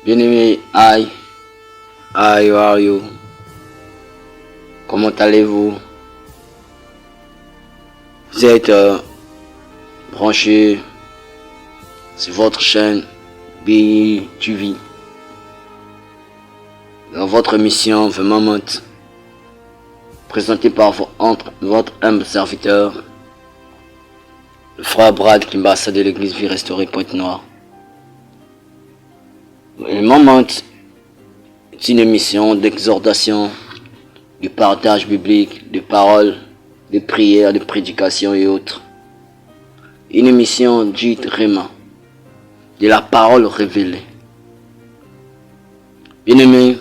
Bien-aimé, how are you? Comment allez-vous? Vous êtes branché sur votre chaîne BTV dans votre émission The Moment, présentée par votre humble serviteur, le frère Brad Kimbassa de l'église Vie Restaurée Pointe-Noire. Le Moment est une émission d'exhortation, de partage biblique, de paroles, de prières, de prédications et autres. Une émission dite Réma, de la parole révélée. Bien-aimé,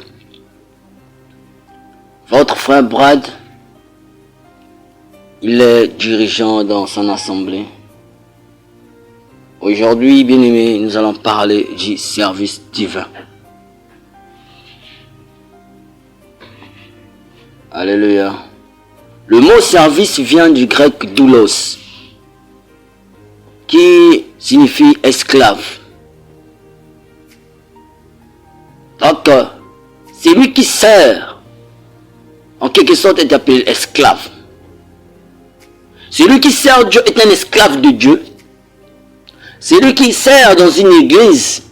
votre frère Brad, il est dirigeant dans son assemblée. Aujourd'hui, bien-aimé, nous allons parler du service divin. Alléluia. Le mot service vient du grec doulos, qui signifie esclave. Donc, celui qui sert, en quelque sorte, est appelé esclave. Celui qui sert Dieu est un esclave de Dieu. Celui qui sert dans une église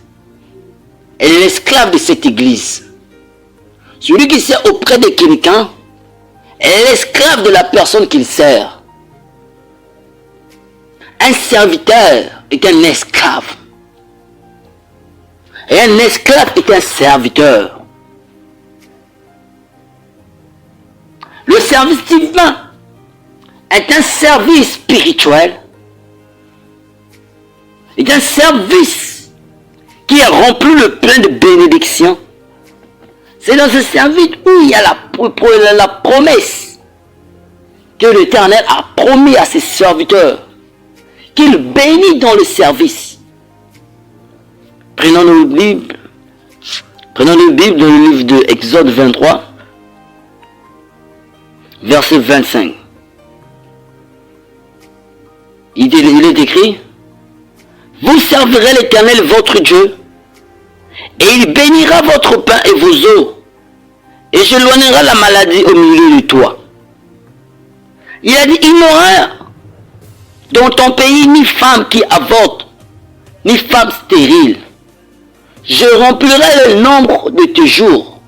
est l'esclave de cette église. Celui qui sert auprès de quelqu'un est l'esclave de la personne qu'il sert. Un serviteur est un esclave. Et un esclave est un serviteur. Le service divin est un service spirituel. C'est un service qui a rempli le plein de bénédictions. C'est dans ce service où il y a la promesse que l'Éternel a promis à ses serviteurs, qu'il bénit dans le service. Prenons nos Bibles dans le livre de Exode 23, verset 25. Il est écrit: vous servirez l'Éternel votre Dieu, et il bénira votre pain et vos eaux, et j'éloignera la maladie au milieu de toi. Il a dit: il n'y aura dans ton pays ni femme qui avorte, ni femme stérile. Je remplirai le nombre de tes jours.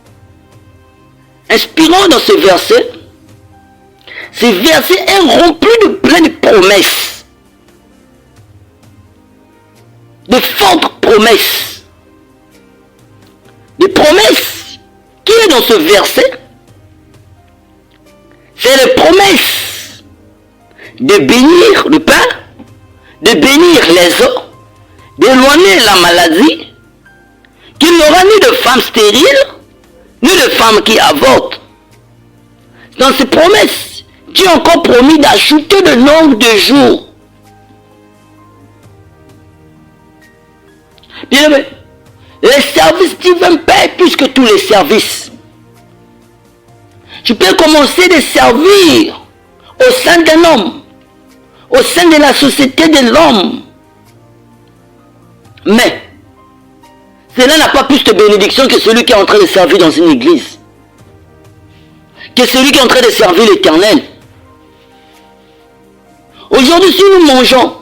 Inspirons dans ce verset est rempli de plein de promesses. De fortes promesses. Des promesses qui est dans ce verset, c'est les promesses de bénir le pain, de bénir les eaux, d'éloigner la maladie, qu'il n'y aura ni de femmes stériles, ni de femmes qui avortent. Dans ces promesses, Dieu a encore promis d'ajouter le nombre de jours. Bien aimé, les services divins paient plus que tous les services. Tu peux commencer de servir au sein d'un homme, au sein de la société de l'homme. Mais, cela n'a pas plus de bénédiction que celui qui est en train de servir dans une église. Que celui qui est en train de servir l'Éternel. Aujourd'hui, si nous mangeons,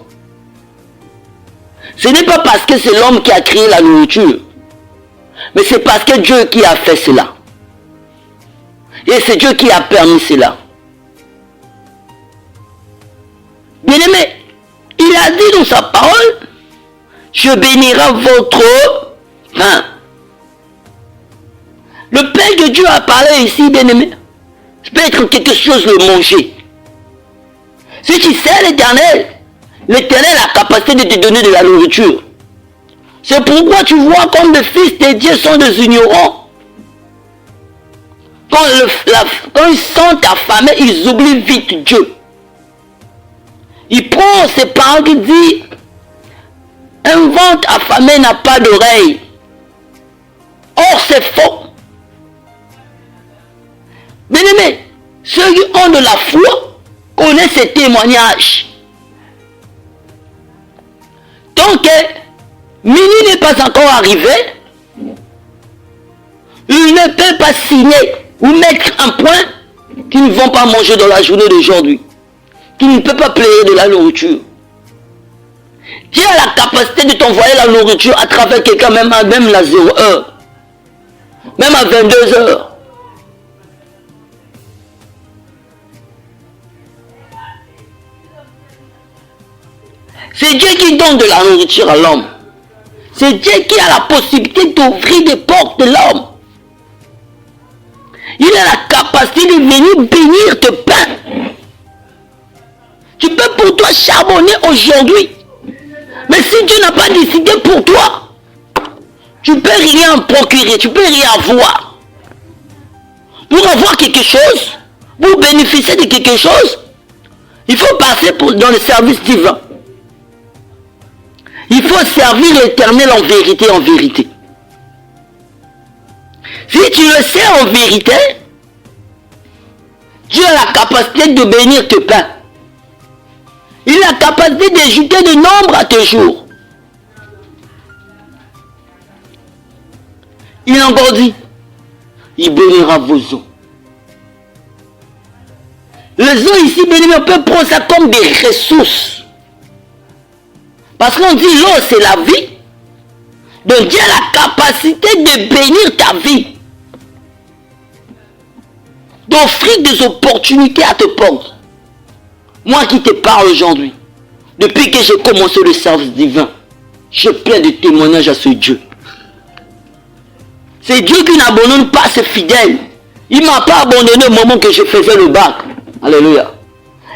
ce n'est pas parce que c'est l'homme qui a créé la nourriture, mais c'est parce que Dieu qui a fait cela. Et c'est Dieu qui a permis cela. Bien-aimé, il a dit dans sa parole: je bénirai votre pain. Le pain que Dieu a parlé ici, bien-aimé, peut être quelque chose de manger. Si tu sais l'Éternel, l'Éternel a la capacité de te donner de la nourriture. C'est pourquoi tu vois comme les fils de Dieu sont des ignorants. Quand ils sont affamés, ils oublient vite Dieu. Il prend ses paroles qui dit: un ventre affamé n'a pas d'oreille. Or c'est faux. Bien-aimés, ceux qui ont de la foi connaissent ces témoignages. Tant que minuit n'est pas encore arrivé, Ils ne peuvent pas signer ou mettre un point qu'ils ne vont pas manger dans la journée d'aujourd'hui. Qu'ils ne peuvent pas payer de la nourriture. Dieu a la capacité de t'envoyer la nourriture à travers quelqu'un, même à 0 heure. Même à 22 heures. C'est Dieu qui donne de la nourriture à l'homme. C'est Dieu qui a la possibilité d'ouvrir des portes de l'homme. Il a la capacité de venir bénir tes pains. Tu peux pour toi charbonner aujourd'hui. Mais si Dieu n'a pas décidé pour toi, tu ne peux rien procurer, tu ne peux rien avoir. Pour avoir quelque chose, pour bénéficier de quelque chose, il faut passer dans le service divin. Il faut servir l'Éternel en vérité, en vérité. Si tu le sais en vérité, Dieu a la capacité de bénir tes pains. Il a la capacité d'ajouter de nombre à tes jours. Il a encore dit, il bénira vos eaux. Les eaux ici, bénis, on peut prendre ça comme des ressources. Parce qu'on dit l'eau c'est la vie. Donc Dieu a la capacité de bénir ta vie. D'offrir des opportunités à te portes. Moi qui te parle aujourd'hui, depuis que j'ai commencé le service divin, j'ai plein de témoignages à ce Dieu. C'est Dieu qui n'abandonne pas ses fidèles. Il ne m'a pas abandonné au moment que je faisais le bac. Alléluia.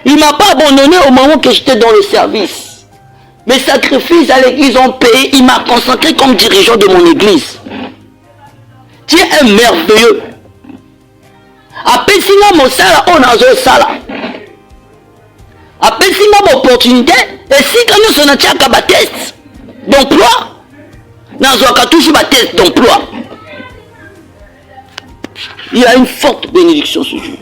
Il ne m'a pas abandonné au moment que j'étais dans le service. Mes sacrifices à l'église ont payé. Il m'a consacré comme dirigeant de mon église. Dieu est merveilleux. Appelle-moi mon sala, on a un sala. Appelle-moi mon opportunité. Et si quand nous sommes à test d'emploi, nous avons toujours un test d'emploi. Il y a une forte bénédiction ce jour.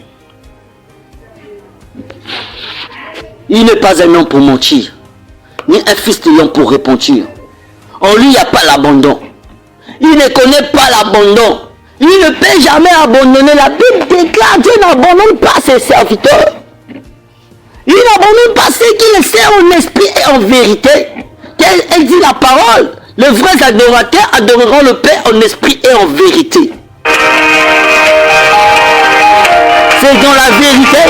Il n'est pas un homme pour mentir, ni un fils de l'homme pour repentir. En lui, il n'y a pas l'abandon. Il ne connaît pas l'abandon. Il ne peut jamais abandonner. La Bible déclare, Dieu n'abandonne pas ses serviteurs. Il n'abandonne pas ceux qui le sert en esprit et en vérité. Elle dit la parole. Les vrais adorateurs adoreront le Père en esprit et en vérité. C'est dans la vérité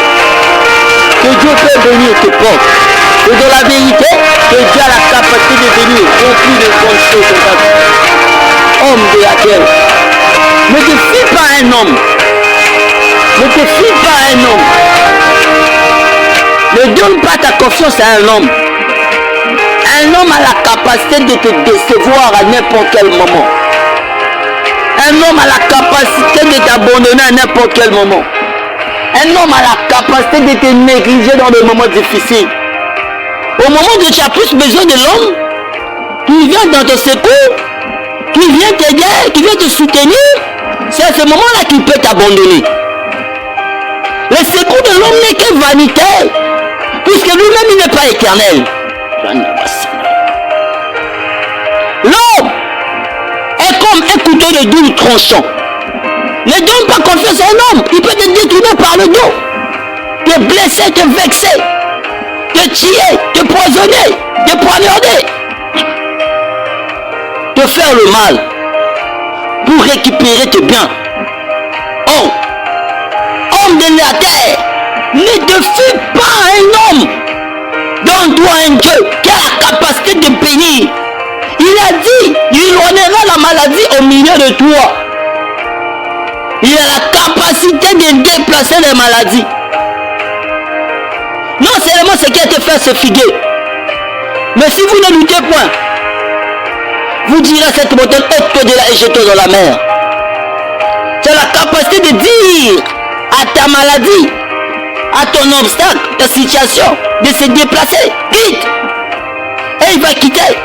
que Dieu peut bénir tes portes. C'est dans la vérité que Dieu a la capacité de bénir remplir de bonnes choses dans ta vie. Homme de la terre, ne te fie pas à un homme. Ne te fie pas à un homme. Ne donne pas ta confiance à un homme. Un homme a la capacité de te décevoir à n'importe quel moment. Un homme a la capacité de t'abandonner à n'importe quel moment. Un homme a la capacité de te négliger dans des moments difficiles. Au moment où tu as plus besoin de l'homme, qui vient dans ton secours, qui vient t'aider, qui vient te soutenir, c'est à ce moment-là qu'il peut t'abandonner. Le secours de l'homme n'est que vanité, puisque lui-même il n'est pas éternel. L'homme est comme un couteau de double tranchant. Ne donne pas confiance à un homme. Il peut te détourner par le dos, te blesser, te vexer, te tuer, te poisonner, te poignarder, te faire le mal pour récupérer tes biens. Oh, homme de la terre, ne te fie pas à un homme. Donne-toi un Dieu qui a la capacité de bénir. Il a dit, il éloignera la maladie au milieu de toi. Il a la capacité de déplacer les maladies. Non seulement ce qui a été fait se figuer, mais si vous ne luttez point, vous direz à cette montagne, ôte-toi de là et jette-toi dans la mer. C'est la capacité de dire à ta maladie, à ton obstacle, ta situation, de se déplacer vite. Et il va quitter.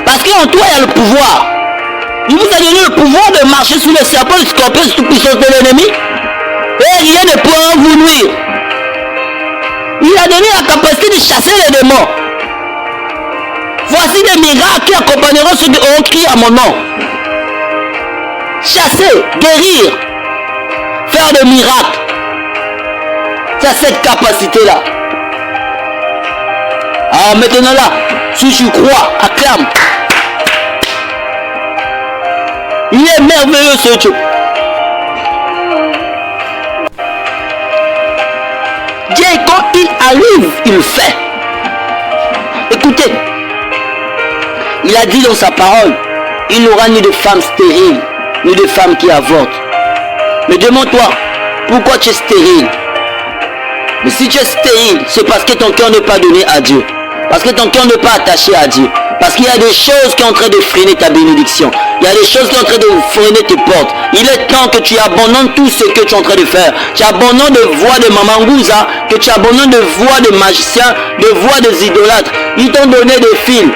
Parce qu'en toi, il y a le pouvoir. Il vous a donné le pouvoir de marcher sur le serpent, le scorpion, sur toute puissance de l'ennemi. Et rien ne pourra vous nuire. Il a donné la capacité de chasser les démons. Voici des miracles qui accompagneront ceux qui auront crié à mon nom. chasser, guérir, faire des miracles. Tu as cette capacité-là. Alors maintenant là, si tu crois, acclame. Il est merveilleux ce Dieu. Dieu, quand il arrive, il fait. Écoutez, il a dit dans sa parole, il n'aura ni de femme stérile, ni de femme qui avorte. Mais demande-toi, pourquoi tu es stérile? Mais si tu es stérile, c'est parce que ton cœur n'est pas donné à Dieu. Parce que ton cœur n'est pas attaché à Dieu. Parce qu'il y a des choses qui sont en train de freiner ta bénédiction. Il y a des choses qui sont en train de freiner tes portes. Il est temps que tu abandonnes tout ce que tu es en train de faire. Tu abandonnes de voix de Mamangouza, que tu abandonnes de voix de magiciens, de voix des idolâtres. Ils t'ont donné des fils.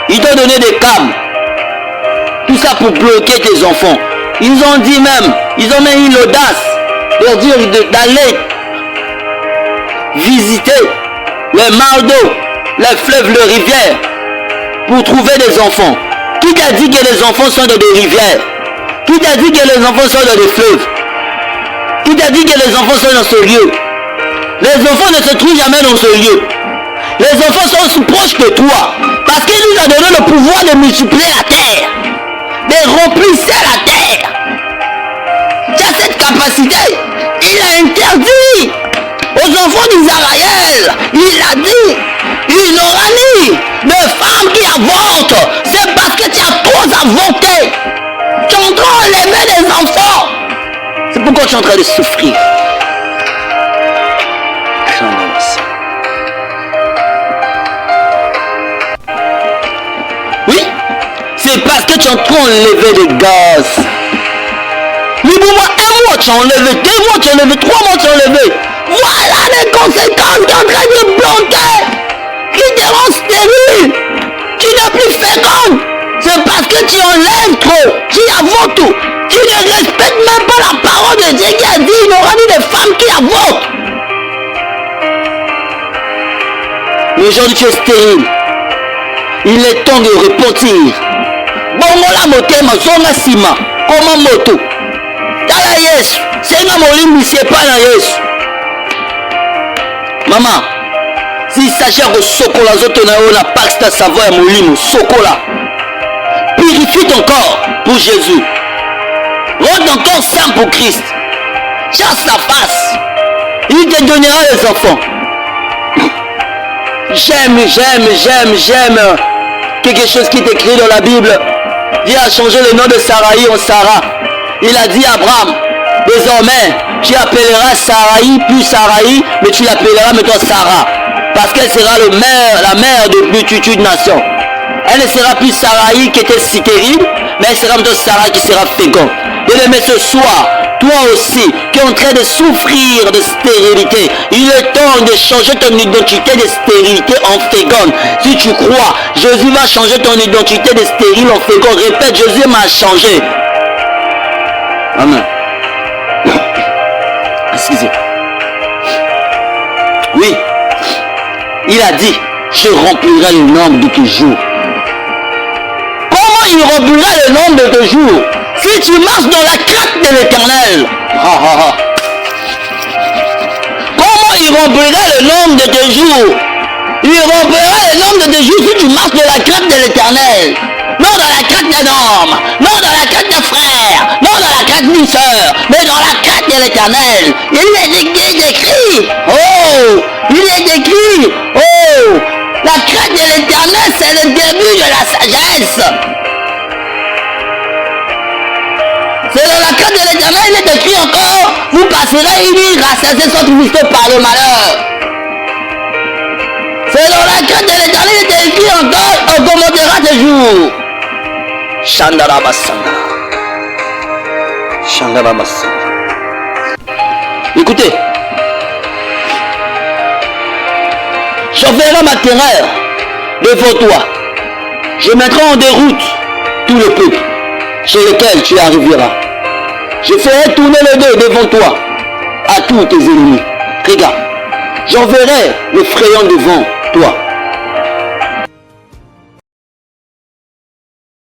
Ils t'ont donné des câbles. Tout ça pour bloquer tes enfants. Ils ont dit même, ils ont même eu l'audace de leur dire d'aller visiter les mares d'eau, les fleuves, les rivières, pour trouver des enfants. Qui t'a dit que les enfants sont dans des rivières? Qui t'a dit que les enfants sont dans des fleuves? Qui t'a dit que les enfants sont dans ce lieu? Les enfants ne se trouvent jamais dans ce lieu. Les enfants sont proches de toi, parce qu'il nous a donné le pouvoir de multiplier la terre, de remplir la terre. Tu as cette capacité. Il a interdit aux enfants d'Israël, il a dit, il n'aura ni de femmes qui avortent. C'est parce que tu as trop avorté. Tu es en train d'enlever des enfants. C'est pourquoi tu es en train de souffrir. Oui, c'est parce que tu es en train d'enlever des gaz. Libre-moi, un mois tu as enlevé, 2 mois tu as enlevé, 3 mois tu as enlevé. Voilà les conséquences qui sont en train de planter, qui te rendent stérile. Tu n'es plus féconde. C'est parce que tu enlèves trop, tu avortes tout. Tu ne respectes même pas la parole de Dieu qui a dit il n'y aura ni de femmes qui avortent. Mais aujourd'hui tu es stérile. Il est temps de repentir. Bongola motema, zonga sima, comment moto. Tala Yesu, senga molimi c'est pas na Yesu. Maman, s'il s'agit de sokola zoto na yo na pax ta savon ya molimo, sokola. Purifie ton corps pour Jésus. Rends ton corps saint pour Christ. Chasse sa face. Il te donnera les enfants. J'aime quelque chose qui est écrit dans la Bible. Dieu a changé le nom de Sarai en Sarah. Il a dit à Abraham, désormais tu appelleras Sarai plus Sarai, mais tu l'appelleras maintenant Sarah, parce qu'elle sera la mère de multitudes de nations. Elle ne sera plus Sarai qui était si terrible, mais elle sera maintenant Sarah qui sera féconde. Bien-aimé, ce soir, toi aussi qui es en train de souffrir de stérilité, il est temps de changer ton identité de stérilité en féconde. Si tu crois, Jésus va changer ton identité de stérile en féconde. Répète, Jésus m'a changé. Amen. Excusez. Oui, il a dit, je remplirai le nombre de tes jours. Comment il remplira le nombre de tes jours? Si tu marches dans la crainte de l'Éternel. Comment il remplira le nombre de tes jours? Il remplira le nombre de tes jours si tu marches dans la crainte de l'Éternel. Non dans la crainte d'un homme, non dans la crainte d'un frère, non dans la crainte d'une soeur, mais dans la crainte de l'Éternel. Il est écrit, oh, il est écrit, oh, la crainte de l'Éternel, c'est le début de la sagesse. C'est dans la crainte de l'Éternel, il est écrit encore, vous passerez une nuit rassasiée sans trouver par le malheur. C'est dans la crainte de l'Éternel, il est écrit encore, on commandera tes jours. Chandarabasana. Chandarabasana. Écoutez, j'enverrai ma terreur devant toi. Je mettrai en déroute tout le peuple chez lequel tu arriveras. Je ferai tourner le dos devant toi à tous tes ennemis. Regarde, j'enverrai le frayant devant toi.